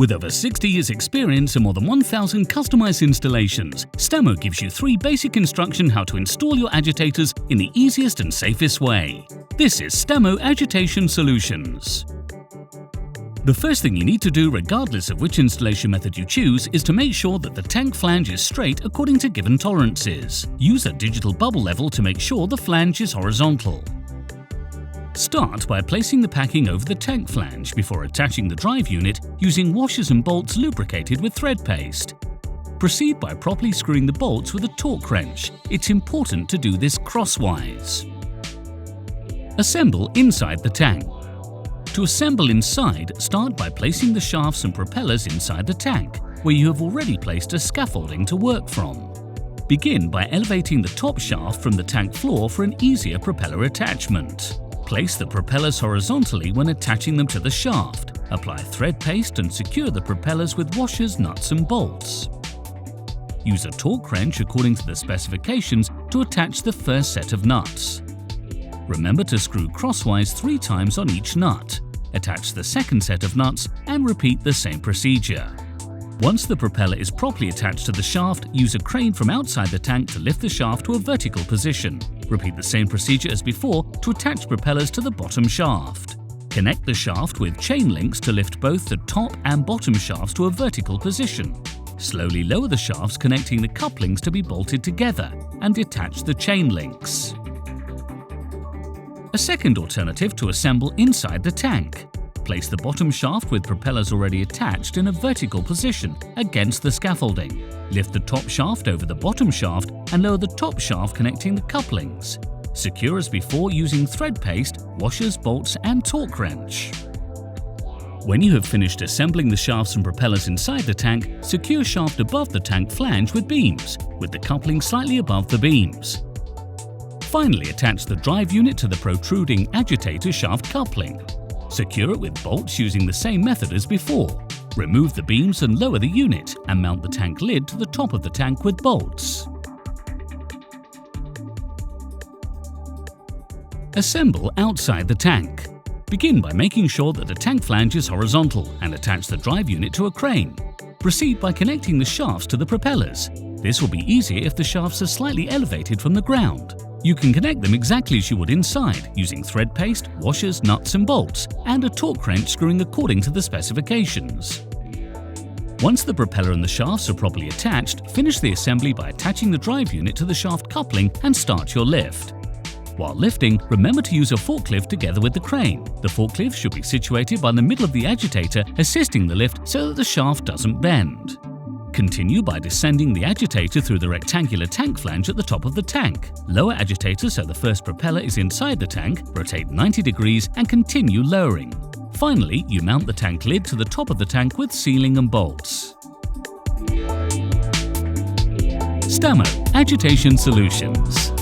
With over 60 years experience and more than 1,000 customized installations, Stamo gives you 3 basic instructions how to install your agitators in the easiest and safest way. This is Stamo Agitation Solutions. The first thing you need to do, regardless of which installation method you choose, is to make sure that the tank flange is straight according to given tolerances. Use a digital bubble level to make sure the flange is horizontal. Start by placing the packing over the tank flange before attaching the drive unit using washers and bolts lubricated with thread paste. Proceed by properly screwing the bolts with a torque wrench. It's important to do this crosswise. Assemble inside the tank. To assemble inside, start by placing the shafts and propellers inside the tank, where you have already placed a scaffolding to work from. Begin by elevating the top shaft from the tank floor for an easier propeller attachment. Place the propellers horizontally when attaching them to the shaft. Apply thread paste and secure the propellers with washers, nuts and bolts. Use a torque wrench according to the specifications to attach the first set of nuts. Remember to screw crosswise 3 times on each nut. Attach the second set of nuts and repeat the same procedure. Once the propeller is properly attached to the shaft, use a crane from outside the tank to lift the shaft to a vertical position. Repeat the same procedure as before to attach propellers to the bottom shaft. Connect the shaft with chain links to lift both the top and bottom shafts to a vertical position. Slowly lower the shafts connecting the couplings to be bolted together and detach the chain links. A second alternative to assemble inside the tank. Place the bottom shaft with propellers already attached in a vertical position against the scaffolding. Lift the top shaft over the bottom shaft and lower the top shaft connecting the couplings. Secure as before using thread paste, washers, bolts and torque wrench. When you have finished assembling the shafts and propellers inside the tank, secure shaft above the tank flange with beams, with the coupling slightly above the beams. Finally, attach the drive unit to the protruding agitator shaft coupling. Secure it with bolts using the same method as before. Remove the beams and lower the unit and mount the tank lid to the top of the tank with bolts. Assemble outside the tank. Begin by making sure that the tank flange is horizontal and attach the drive unit to a crane. Proceed by connecting the shafts to the propellers. This will be easier if the shafts are slightly elevated from the ground. You can connect them exactly as you would inside, using thread paste, washers, nuts and bolts, and a torque wrench screwing according to the specifications. Once the propeller and the shafts are properly attached, finish the assembly by attaching the drive unit to the shaft coupling and start your lift. While lifting, remember to use a forklift together with the crane. The forklift should be situated by the middle of the agitator, assisting the lift so that the shaft doesn't bend. Continue by descending the agitator through the rectangular tank flange at the top of the tank. Lower agitator so the first propeller is inside the tank, rotate 90 degrees and continue lowering. Finally, you mount the tank lid to the top of the tank with sealing and bolts. Stamo Agitation Solutions.